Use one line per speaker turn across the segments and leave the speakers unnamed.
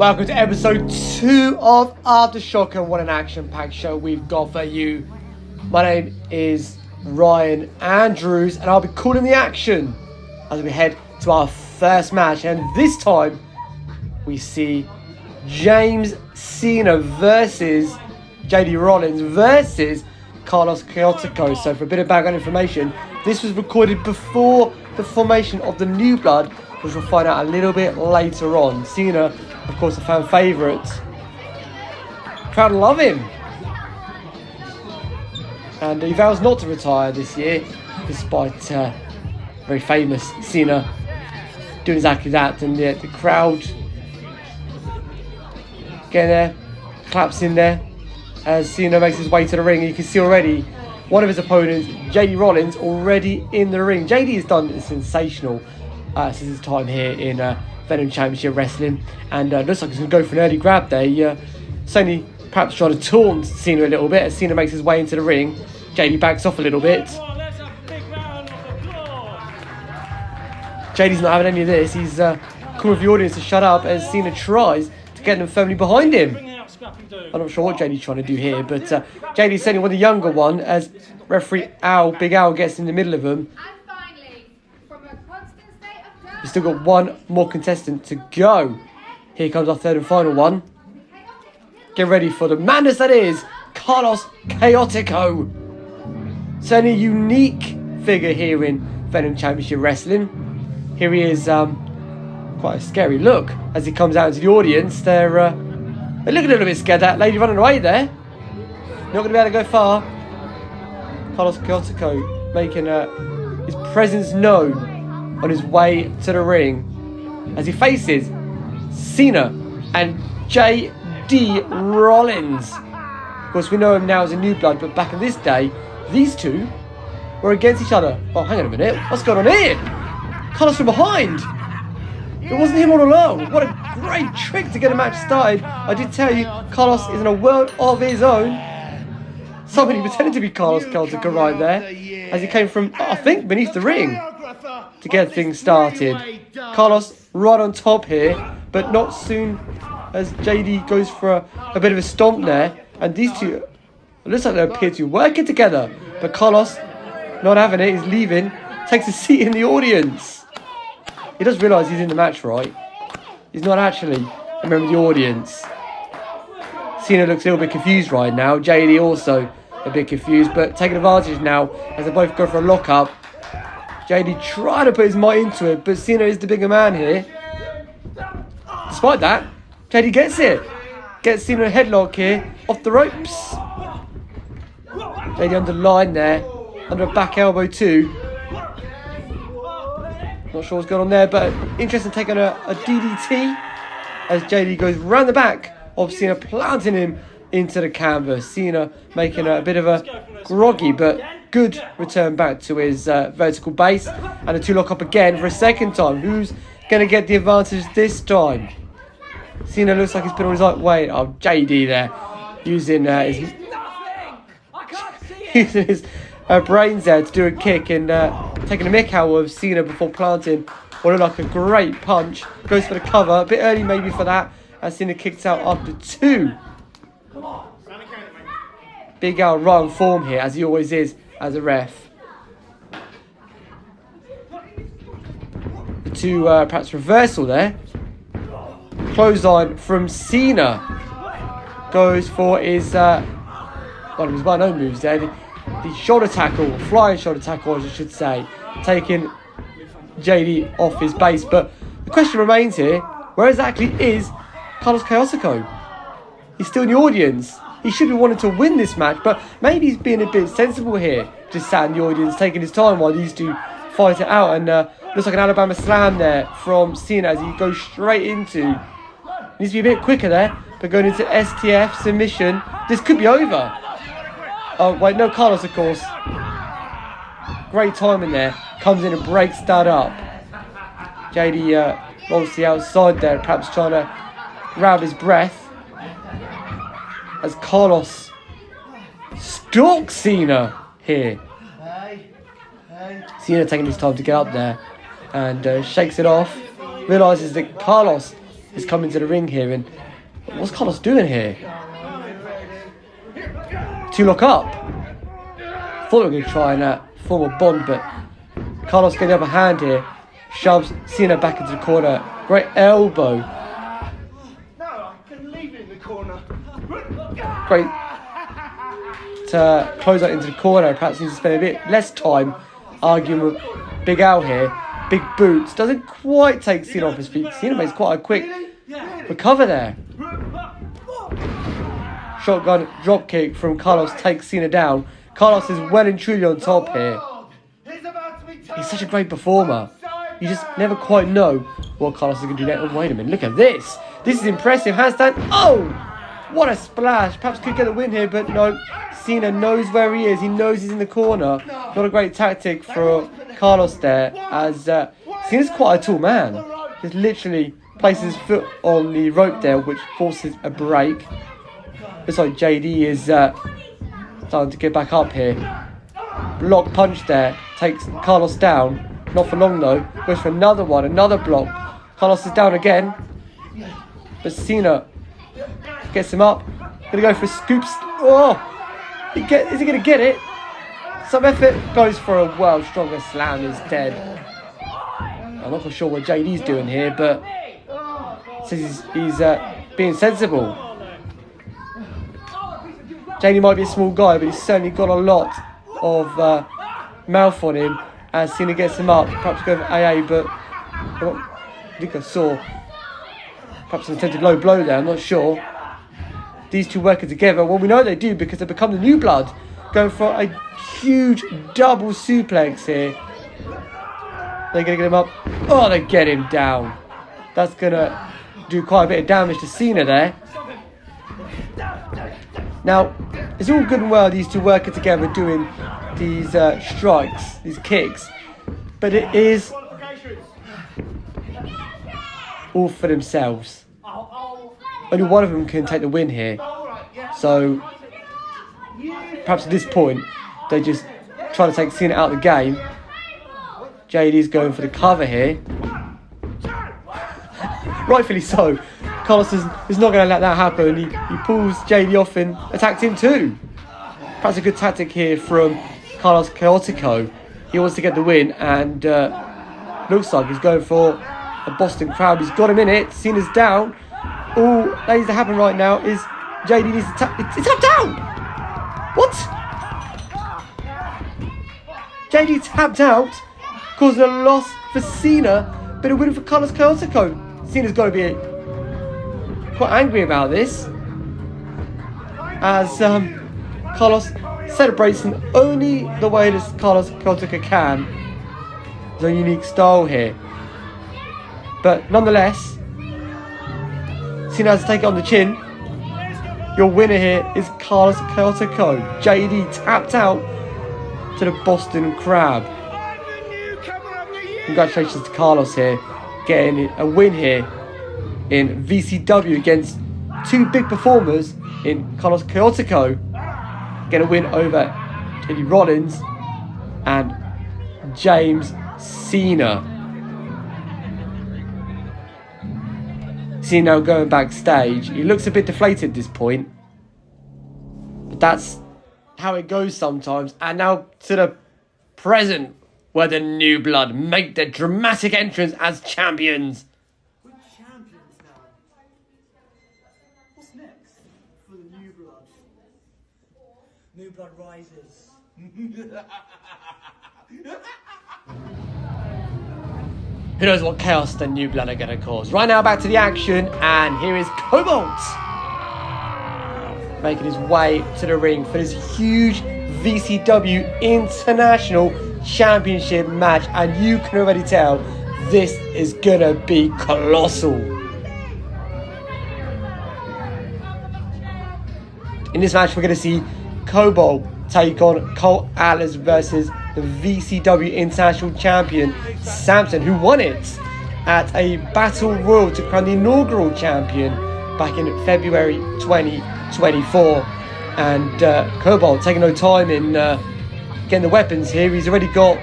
Welcome to episode 2 of Aftershock, and what an action-packed show we've got for you. My name is Ryan Andrews, and I'll be calling the action as we head to our first match. And this time, we see James Cena versus JD Rollins versus Carlos Chaotico. So for a bit of background information, this was recorded before the formation of the New Blood, which we'll find out a little bit later on. Cena, of course, a fan favourite. Crowd love him. And he vows not to retire this year, despite very famous Cena doing exactly that. And the crowd getting there, claps in there, as Cena makes his way to the ring. You can see already one of his opponents, JD Rollins, already in the ring. JD has done sensational since his time here in Venom Championship Wrestling, and looks like he's going to go for an early grab there. Sony perhaps trying to taunt Cena a little bit as Cena makes his way into the ring. JD backs off a little bit. JD's not having any of this. He's calling with the audience to shut up as Cena tries to get them firmly behind him. I'm not sure what JD's trying to do here, but JD's sending one of the younger one as referee Big Al gets in the middle of them. We've still got one more contestant to go. Here comes our third and final one. Get ready for the madness that is Carlos Chaotico. Certainly a unique figure here in Venom Championship Wrestling. Here he is, quite a scary look as he comes out into the audience. They look a little bit scared. That lady running away there. Not going to be able to go far. Carlos Chaotico making his presence known on his way to the ring as he faces Cena and JD Rollins. Of course, we know him now as a New Blood, but back in this day, these two were against each other. Oh, hang on a minute. What's going on here? Carlos from behind. It wasn't him all along. What a great trick to get a match started. I did tell you, Carlos is in a world of his own. Somebody pretended to be Carlos Chaotico right there as he came from, I think, beneath the ring to get things started. Carlos right on top here, but not soon as JD goes for a bit of a stomp there. And these two, it looks like they appear to be working together. But Carlos, not having it, he's leaving, takes a seat in the audience. He does realise he's in the match, right? He's not actually a member of the audience. Cena looks a little bit confused right now. JD also a bit confused, but taking advantage now as they both go for a lock-up. JD trying to put his might into it, but Cena is the bigger man here. Despite that, JD gets it. Gets Cena a headlock here, off the ropes. JD under the line there, under a back elbow too. Not sure what's going on there, but interesting taking a DDT as JD goes round the back of Cena, planting him into the canvas. Cena making a bit of a groggy but good return back to his vertical base, and the two lock up again for a second time. Who's going to get the advantage this time? Cena looks like he's been on his right way. Oh, JD there using his brains there to do a kick and taking a mick out of Cena before planting what looked like a great punch. Goes for the cover, a bit early maybe for that, as Cena kicks out after two. Big Al right on form here, as he always is as a ref. The two perhaps reversal there. Clothesline from Cena. Goes for his one of his well-known moves there. The shoulder tackle, flying shoulder tackle as I should say, taking JD off his base. But the question remains here, where exactly is Carlos Chaotico? He's still in the audience. He should be wanting to win this match, but maybe he's being a bit sensible here. Just sat in the audience, taking his time while these two fight it out. And looks like an Alabama slam there from Cena as he goes straight into. Needs to be a bit quicker there, but going into STF submission. This could be over. Oh, wait, no, Carlos, of course. Great timing there. Comes in and breaks that up. JD rolls to the outside there, perhaps trying to grab his breath. As Carlos stalks Cena here. Cena taking his time to get up there and shakes it off. Realises that Carlos has come into the ring here. And what's Carlos doing here? To lock up. Thought we were going to try and form a bond, but Carlos getting the upper hand here. Shoves Cena back into the corner. Great elbow. Great to close out into the corner. Perhaps needs to spend a bit less time arguing with Big Al here. Big boots. Doesn't quite take Cena off his feet. Cena makes quite a quick recover there. Shotgun drop kick from Carlos takes Cena down. Carlos is well and truly on top here. He's such a great performer. You just never quite know what Carlos is going to do next. Oh, wait a minute. Look at this. This is impressive. Handstand. Oh! What a splash. Perhaps could get a win here, but no. Cena knows where he is. He knows he's in the corner. Not a great tactic for Carlos there, as Cena's quite a tall man. Just literally places his foot on the rope there, which forces a break. Looks like JD is starting to get back up here. Block punch there. Takes Carlos down. Not for long though. Goes for another one. Another block. Carlos is down again. But Cena gets him up. Gonna go for scoops. Oh! Is he gonna get it? Some effort. Goes for a world stronger slam. Is dead. I'm not quite sure what JD's doing here, but says he's being sensible. JD might be a small guy, but he's certainly got a lot of mouth on him. As Cena gets him up, perhaps go for AA, but I think I saw perhaps an attempted low blow there, I'm not sure. These two working together, well, we know they do because they become the new blood. Going for a huge double suplex here. They're going to get him up. Oh, they get him down. That's going to do quite a bit of damage to Cena there. Now, it's all good and well these two working together doing these strikes, these kicks, but it is all for themselves. Only one of them can take the win here, so perhaps at this point they just try to take Cena out of the game. JD's going for the cover here, rightfully so. Carlos is not going to let that happen. He pulls JD off and attacks him too. Perhaps a good tactic here from Carlos Chaotico. He wants to get the win, and looks like he's going for a Boston Crab. He's got him in it. Cena's down. All that needs to happen right now is JD needs to tap. It's tapped out. What? JD tapped out, causing a loss for Cena, but a win for Carlos Chaotico. Cena's got to be quite angry about this, as Carlos celebrates in only the way that Carlos Chaotico can. His own unique style here. But nonetheless, Cena has to take it on the chin. Your winner here is Carlos Chaotico. JD tapped out to the Boston Crab. Congratulations to Carlos here, getting a win here in VCW against two big performers in Carlos Chaotico. Get a win over Teddy Rollins and James Cena. Cena now going backstage. He looks a bit deflated at this point, but that's how it goes sometimes. And now to the present, where the New Blood make their dramatic entrance as champions.
We're champions now. What's next for the New Blood? New Blood rises.
Who knows what chaos the New Blood are going to cause. Right now, back to the action, and here is Cobalt making his way to the ring for this huge VCW International Championship match, and you can already tell this is going to be colossal. In this match, we're going to see Cobalt take on Karl Atlas versus the VCW International Champion Samson, who won it at a Battle Royal to crown the inaugural champion back in February 2024. And Cobalt taking no time in getting the weapons here. He's already got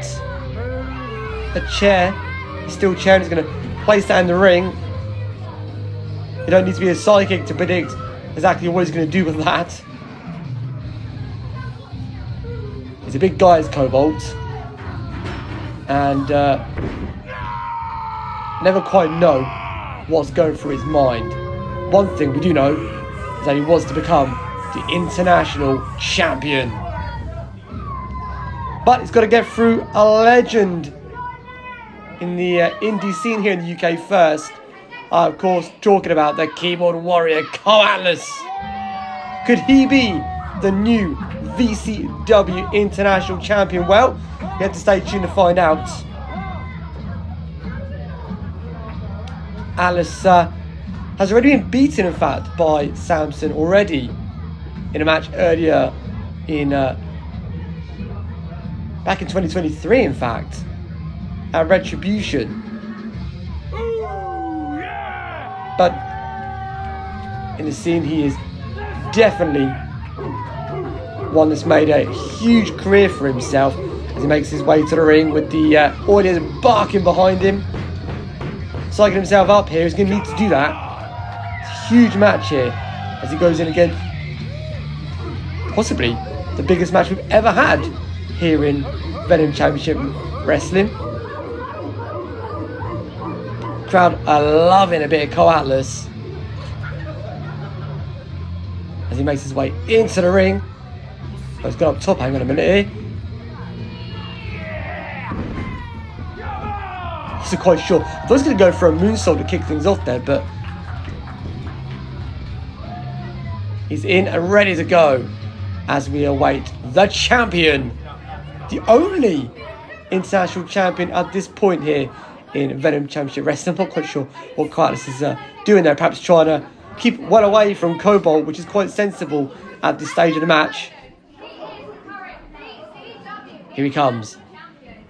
a chair, a steel chair, and he's going to place that in the ring. You don't need to be a psychic to predict exactly what he's going to do with that. He's a big guy, as Cobalt. And never quite know what's going through his mind. One thing we do know is that he wants to become the international champion. But he's got to get through a legend in the indie scene here in the UK first. Of course, talking about the keyboard warrior Karl Atlas. Could he be the new VCW International Champion? Well, you have to stay tuned to find out. Atlas has already been beaten, in fact, by Samson already in a match earlier in back in 2023, in fact, at Retribution. But in the scene, he is definitely one that's made a huge career for himself as he makes his way to the ring with the audience barking behind him. Psyching himself up here. He's going to need to do that. It's a huge match here as he goes in against possibly the biggest match we've ever had here in Venom Championship Wrestling. Crowd are loving a bit of Karl Atlas as he makes his way into the ring. Oh, he's gone up top. Hang on a minute here. I wasn't quite sure. I thought he was going to go for a moonsault to kick things off there, but he's in and ready to go as we await the champion, the only international champion at this point here in Venom Championship Wrestling. I'm not quite sure what Karl Atlas is doing there, perhaps trying to keep well away from Cobalt, which is quite sensible at this stage of the match. Here he comes,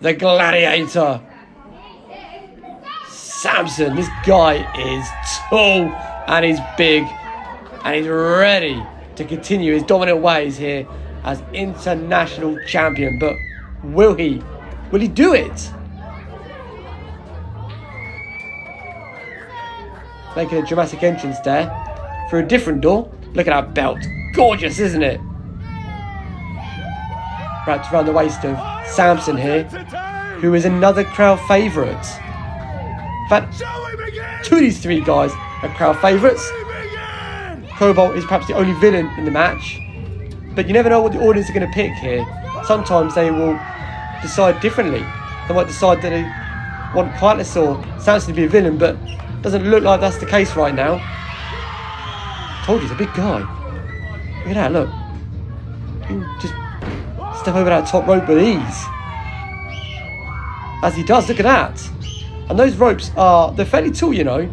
the Gladiator, Samson. This guy is tall and he's big and he's ready to continue his dominant ways here as international champion. But will he do it? Making a dramatic entrance there through a different door. Look at that belt, gorgeous, isn't it? Wrapped around the waist of Samson here, who is another crowd favourite. In fact, two of these three guys are crowd favourites. Cobalt is perhaps the only villain in the match, but you never know what the audience are going to pick here. Sometimes they will decide differently. They might decide that they want Karl Atlas or Samson to be a villain, but it doesn't look like that's the case right now. I told you, he's a big guy. Look at that, look. He can just step over that top rope with ease. As he does, look at that. And those ropes they're fairly tall, you know.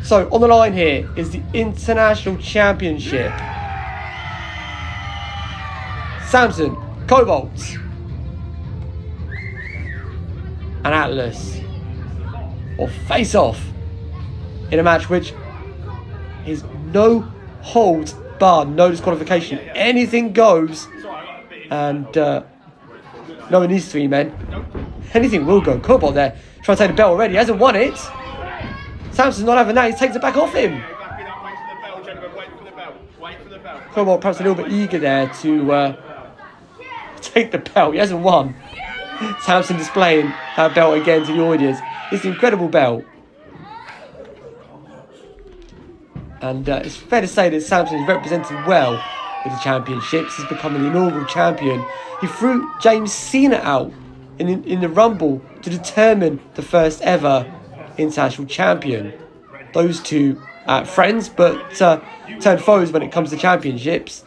So, on the line here is the International Championship. Samson, Cobalt, and Atlas will face off in a match which is no holds barred, no disqualification. Anything goes. And knowing these three men, anything will go. Cobalt there, trying to take the belt already, he hasn't won it. Samson's not having that, he takes it back off him. Cobalt perhaps a little bit eager there to take the belt, he hasn't won. Samson displaying that belt again to the audience. It's an incredible belt. And it's fair to say that Samson is represented well with the championships. He's becoming the inaugural champion. He threw James Cena out in the Rumble to determine the first ever international champion. Those two friends, but turned foes when it comes to championships.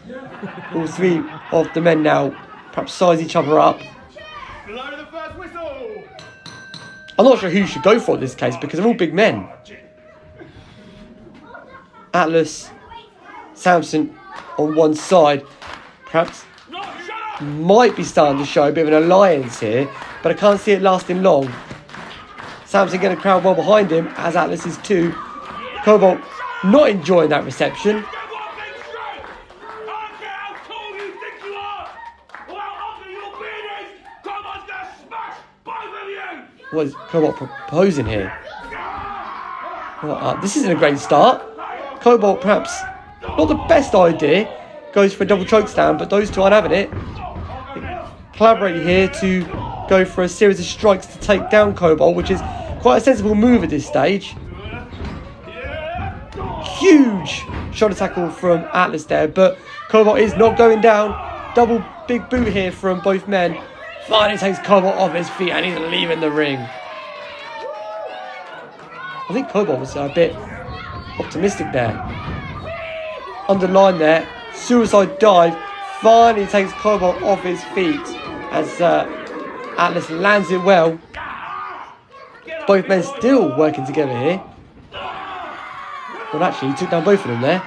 All three of the men now perhaps size each other up. I'm not sure who should go for it in this case because they're all big men. Atlas, Samson on one side, perhaps might be starting to show a bit of an alliance here, but I can't see it lasting long. Samson getting a crowd well behind him, as Atlas is too. Cobalt not enjoying that reception. What is Cobalt proposing here? This isn't a great start. Cobalt, perhaps not the best idea. Goes for a double choke stand, but those two aren't having it. They collaborate here to go for a series of strikes to take down Cobalt, which is quite a sensible move at this stage. Huge shoulder tackle from Atlas there, but Cobalt is not going down. Double big boot here from both men. Finally takes Cobalt off his feet and he's leaving the ring. I think Cobalt was a bit optimistic there. Underline there. Suicide dive. Finally takes Cobalt off his feet as Atlas lands it well. Both men still working together here. Well, actually, he took down both of them there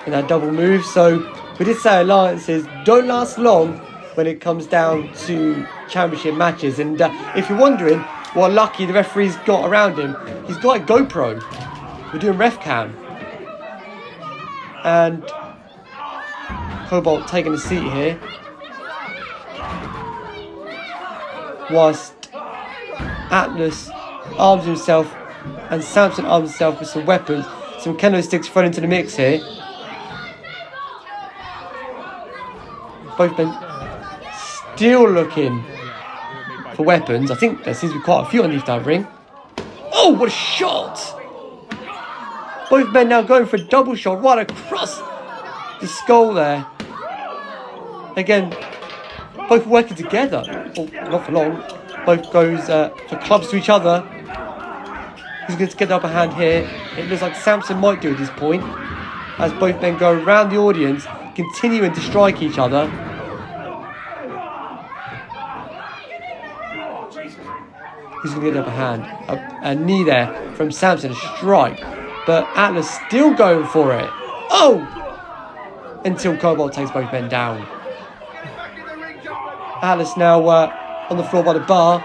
in that double move. So we did say alliances don't last long when it comes down to championship matches. And if you're wondering what lucky the referee's got around him, he's got a GoPro. We're doing ref cam. And Cobalt taking a seat here. Whilst Atlas arms himself and Samson arms himself with some weapons. Some kendo sticks thrown into the mix here. Both men still looking for weapons. I think there seems to be quite a few underneath that ring. Oh, what a shot! Both men now going for a double shot right across the skull there. Again, both working together. Oh, not for long. Both goes for clubs to each other. He's going to get the upper hand here. It looks like Samson might do at this point, as both men go around the audience, continuing to strike each other. He's going to get the upper hand. A knee there from Samson, a strike. But Atlas still going for it. Oh! Until Cobalt takes both men down. Atlas now on the floor by the bar.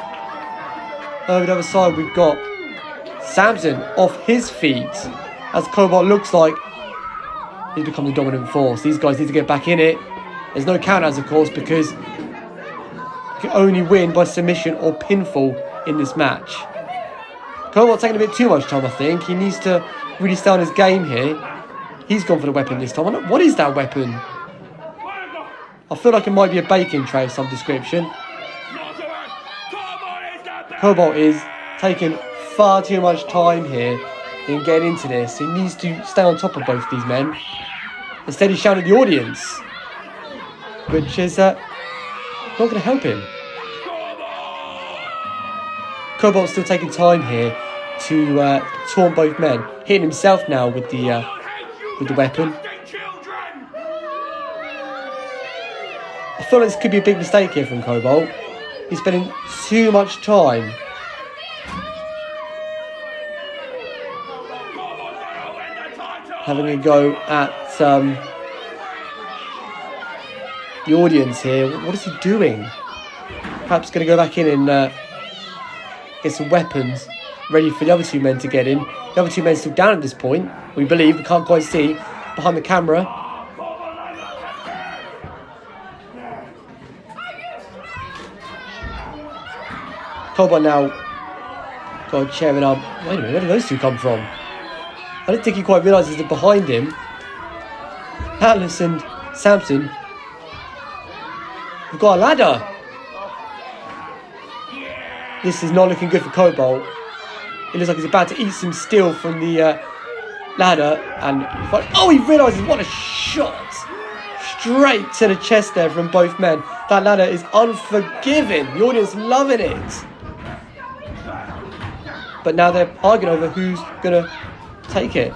Over the other side we've got Samson off his feet, as Cobalt looks like he's become the dominant force. These guys need to get back in it. There's no countouts, of course, because you can only win by submission or pinfall in this match. Cobalt's taking a bit too much time, I think. He needs to really stay on his game here. He's gone for the weapon this time. What is that weapon? I feel like it might be a baking tray of some description. Cobalt is taking far too much time here in getting into this. He needs to stay on top of both these men. Instead, he's shouting at the audience, which is not going to help him. Cobalt's still taking time here to taunt both men, hitting himself now with the weapon. I feel like this could be a big mistake here from Cobalt. He's spending too much time having a go at the audience here. What is he doing? Perhaps going to go back in and get some weapons ready for the other two men to get in. The other two men still down at this point, we believe. We can't quite see behind the camera. Cobalt now got a chair and arm. Wait a minute, where did those two come from? I don't think he quite realises that behind him, Atlas and Samson have got a ladder. This is not looking good for Cobalt. It looks like he's about to eat some steel from the ladder. And oh, he realises what a shot! Straight to the chest there from both men. That ladder is unforgiving. The audience loving it. But now they're arguing over who's going to take it.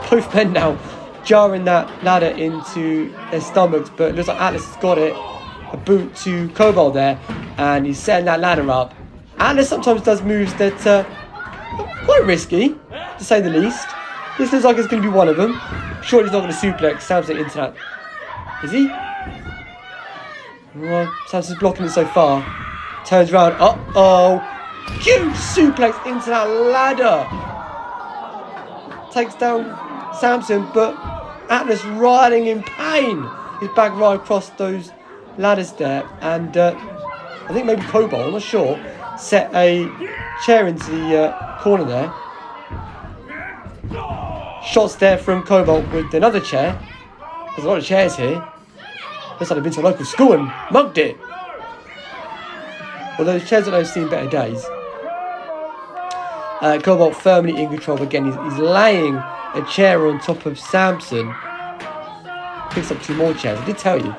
Both men now jarring that ladder into their stomachs, but it looks like Atlas has got it. A boot to Cobalt there, and he's setting that ladder up. Atlas sometimes does moves that are quite risky, to say the least. This looks like it's going to be one of them. Surely he's not going to suplex Samson into that. Is he? Well, Samson's blocking it so far. Turns around. Uh-oh. Huge suplex into that ladder. Takes down Samson, but Atlas riding in pain. He's back right across those ladders there. And I think maybe Cobalt, I'm not sure, set a chair into the corner there. Shots there from Cobalt with another chair. There's a lot of chairs here. Looks like they've been to a local school and mugged it. Although the chairs have seen better days. Cobalt firmly in control again. He's laying a chair on top of Samson. Picks up 2 more chairs. I did tell you,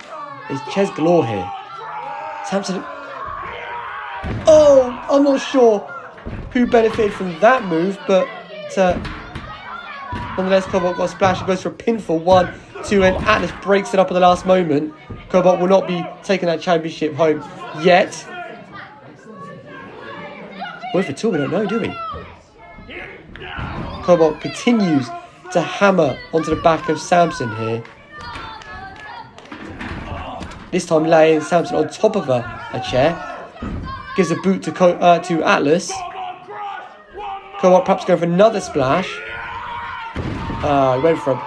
there's chairs galore here. Samson. Oh, I'm not sure who benefited from that move, but nonetheless, Cobalt got a splash and goes for a pinfall. 1, 2, and Atlas breaks it up at the last moment. Cobalt will not be taking that championship home yet. What if it's 2? We don't know, do we? Cobalt continues to hammer onto the back of Samson here. This time laying Samson on top of a chair. Gives a boot to Atlas. Cobalt perhaps going for another splash. He went for it.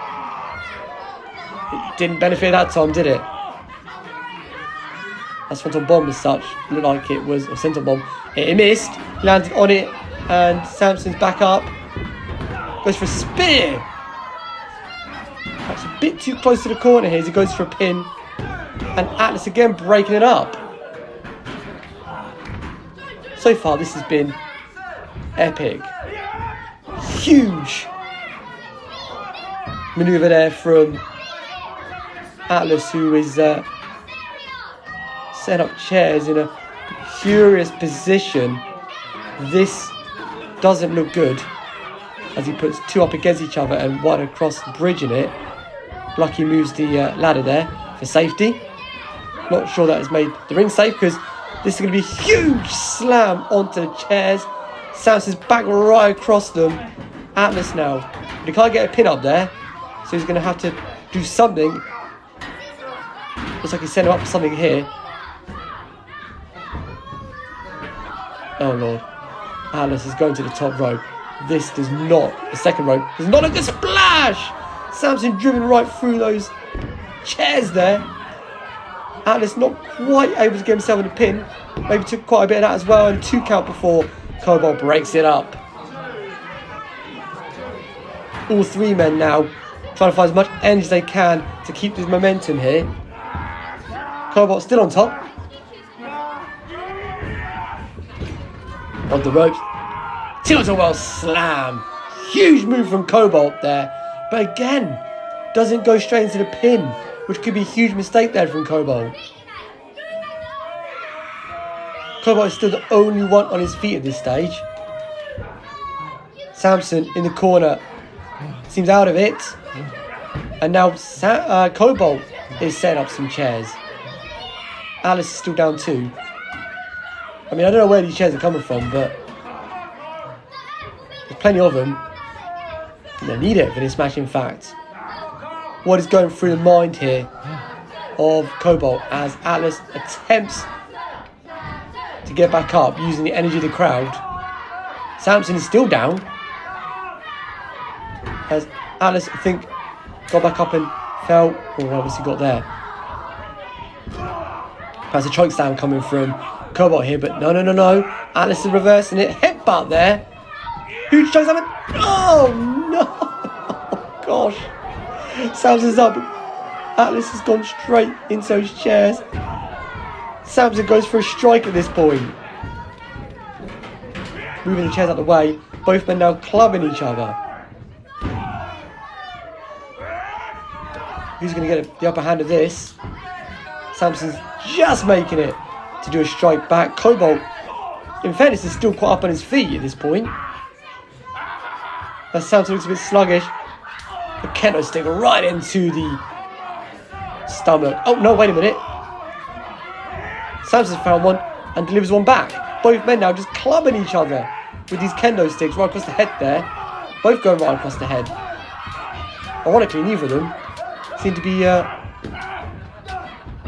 Didn't benefit that time, did it? That's Swanton Bomb as such. Looked like it was a Senton Bomb. It missed. Landed on it. And Samson's back up. Goes for a spear. Perhaps a bit too close to the corner here as he goes for a pin. And Atlas again breaking it up. So far this has been epic. Huge manoeuvre there from Atlas, who is setting up chairs in a curious position. This doesn't look good as he puts 2 up against each other and 1 across the bridge in it. Lucky moves the ladder there for safety. Not sure that has made the ring safe because this is going to be a huge slam onto the chairs. Samson's back right across them. Atlas now. But he can't get a pin up there, so he's going to have to do something. Looks like he's setting him up for something here. Oh Lord. Atlas is going to the top rope. This does not, the second rope, does not look a splash! Samson driven right through those chairs there. Atlas not quite able to get himself in a pin. Maybe took quite a bit of that as well. And 2 count before Cobalt breaks it up. All 3 men now trying to find as much energy as they can to keep this momentum here. Cobalt still on top. On the ropes. Tilt-a-well slam. Huge move from Cobalt there. But again, doesn't go straight into the pin, which could be a huge mistake there from Cobalt. Cobalt is still the only one on his feet at this stage. Samson in the corner seems out of it. And now Cobalt is setting up some chairs. Atlas is still down 2. I mean, I don't know where these chairs are coming from, but there's plenty of them. And they need it for this match, in fact. What is going through the mind here of Cobalt as Atlas attempts to get back up using the energy of the crowd. Samson is still down. As Atlas, I think, got back up and fell. Or what has he got there? Perhaps a choke slam coming from Cobalt here, but no. Atlas is reversing it. Headbutt there. Huge choke slam. Oh no! Oh gosh. Samson's up. Atlas has gone straight into those chairs. Samson goes for a strike at this point. Moving the chairs out of the way. Both men now clubbing each other. Who's going to get the upper hand of this? Samson's just making it to do a strike back. Cobalt, in fairness, is still quite up on his feet at this point. As Samson looks a bit sluggish. The kendo stick right into the stomach. Oh no, wait a minute. Samson's found one and delivers one back. Both men now just clubbing each other with these kendo sticks right across the head there. Both going right across the head. Ironically, neither of them seem to be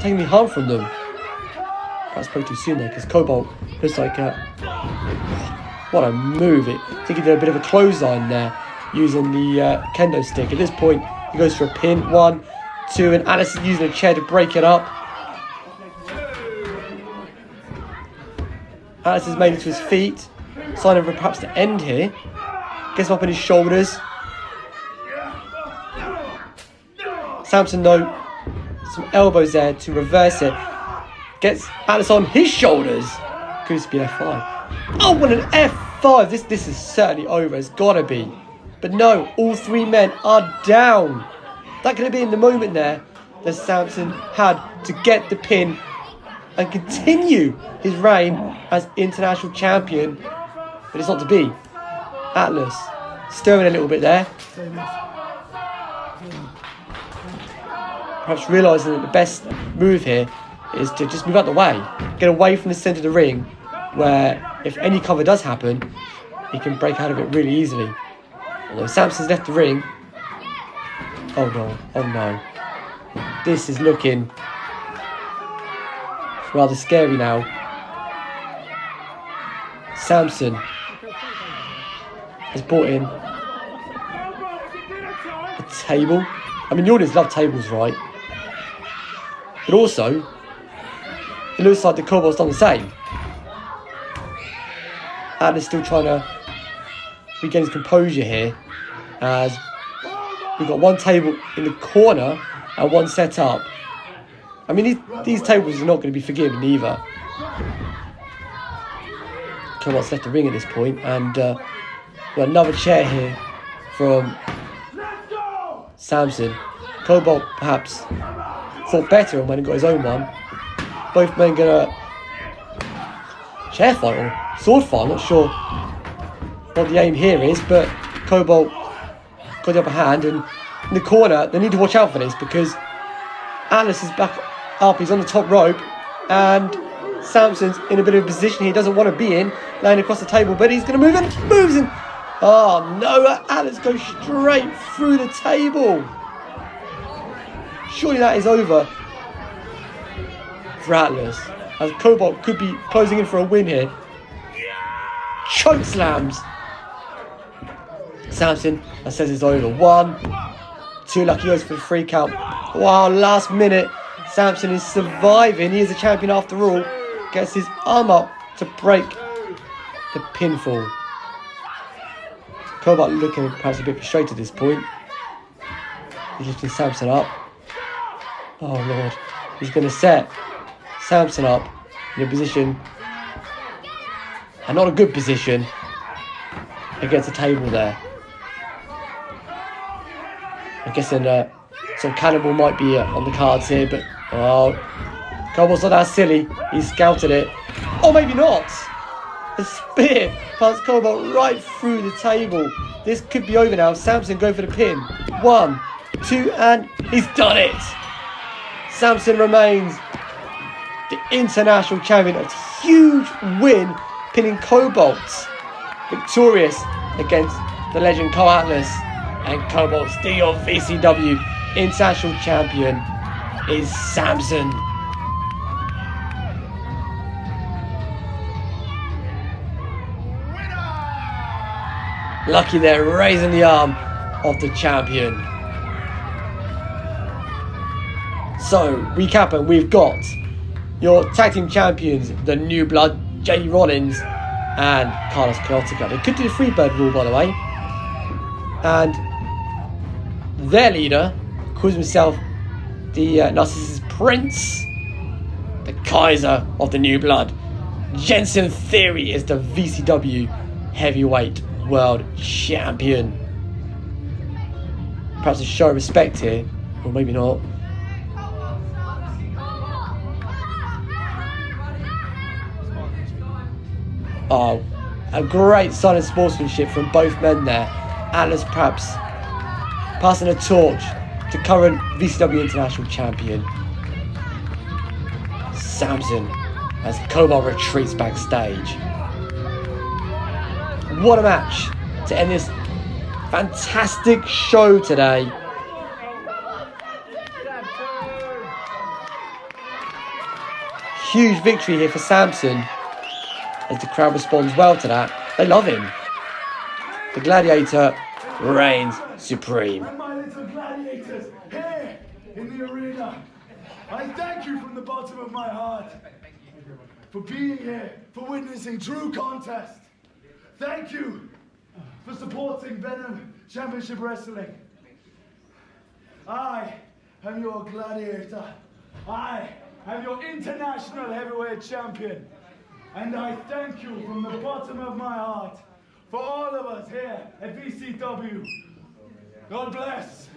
taking any harm from them. Perhaps probably too soon there because Cobalt looks like what a move. I think he did a bit of a clothesline there using the kendo stick. At this point, he goes for a pin. 1, 2, and Atlas is using a chair to break it up. Atlas is made to his feet. Sign of perhaps to end here. Gets him up on his shoulders. Samson, though, some elbows there to reverse it. Gets Atlas on his shoulders. Could this be an F5? Oh, what an F5! This is certainly over. It's gotta be. But no, all three men are down. That could have been the moment there that Samson had to get the pin and continue his reign as international champion. But it's not to be. Atlas stirring a little bit there. Perhaps realising that the best move here is to just move out the way. Get away from the centre of the ring, where if any cover does happen, he can break out of it really easily. Although Samson's left the ring. Oh no, oh no. This is looking rather scary now. Samson has brought in a table. I mean, the audience love tables, right? But also, it looks like the Cobalt's done the same. Atlas still trying to regain his composure here, as we've got one table in the corner and one set up. I mean, these tables are not going to be forgiven either. Cobalt's left the ring at this point, and got another chair here from Samson. Cobalt perhaps thought better and went and got his own one. Both men gonna chair fight or sword fight, I'm not sure what the aim here is, but Cobalt got the upper hand, and in the corner they need to watch out for this because Atlas is back up, he's on the top rope, and Samson's in a bit of a position he doesn't want to be in, laying across the table, but he's going to move in, moves in. Oh no, Atlas goes straight through the table. Surely that is over for Atlas, as Cobalt could be closing in for a win here. Choke slams. Samson, that says it's over. 1, 2, lucky goes for the 3 count. Wow, last minute, Samson is surviving. He is a champion after all. Gets his arm up to break the pinfall. Cobalt looking perhaps a bit frustrated at this point. He's lifting Samson up. Oh Lord, he's going to set Samson up in a position, and not a good position, against the table there. I'm guessing some cannibal might be on the cards here, but oh, Cobalt's not that silly. He scouted it. Oh, maybe not. A spear past Cobalt right through the table. This could be over now. Samson going for the pin. 1, 2, and he's done it. Samson remains the international champion. A huge win, pinning Cobalt. Victorious against the legend Karl Atlas and Cobalt. Still your VCW international champion is Samson. Lucky there, raising the arm of the champion. So, recapping, we've got your tag team champions, the New Blood, Rollings and Carlos Chaotico. They could do the Freebird rule, by the way. And their leader calls himself the Narcissus Prince, the Kaiser of the New Blood. Jensen Theory is the VCW Heavyweight World Champion. Perhaps a show of respect here, or maybe not. Oh, a great sign of sportsmanship from both men there. Atlas perhaps passing a torch to current VCW International Champion Samson as Cobalt retreats backstage. What a match to end this fantastic show today. Huge victory here for Samson, as the crowd responds well to that. They love him. The Gladiator reigns supreme.
And my little gladiators here in the arena, I thank you from the bottom of my heart. for being here, for witnessing true contest. Thank you for supporting Venom Championship Wrestling. I am your gladiator. I am your international heavyweight champion. And I thank you from the bottom of my heart for all of us here at VCW. God bless.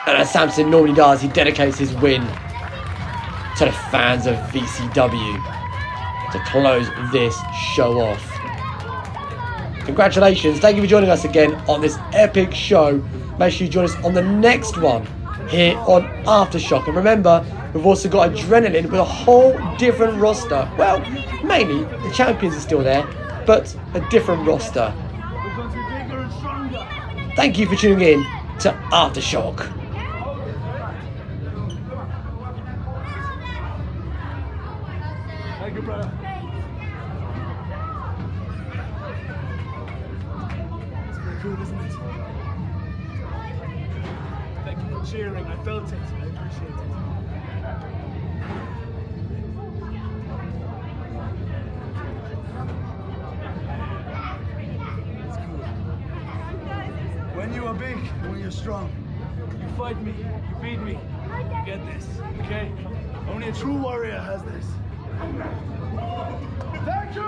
And as Samson normally does, he dedicates his win to the fans of VCW to close this show off. Congratulations, thank you for joining us again on this epic show. Make sure you join us on the next one here on Aftershock. And remember, we've also got Adrenaline with a whole different roster. Well, mainly the champions are still there, but a different roster.
We're going to be bigger and stronger.
Thank you for tuning in to Aftershock.
Thank you, brother. It's pretty cool, isn't it? Thank you for cheering. I felt it. I appreciate it. It's cool. When you are big, when you're strong, you fight me, you beat me, you get this, okay? Only a true warrior has this. Thank you!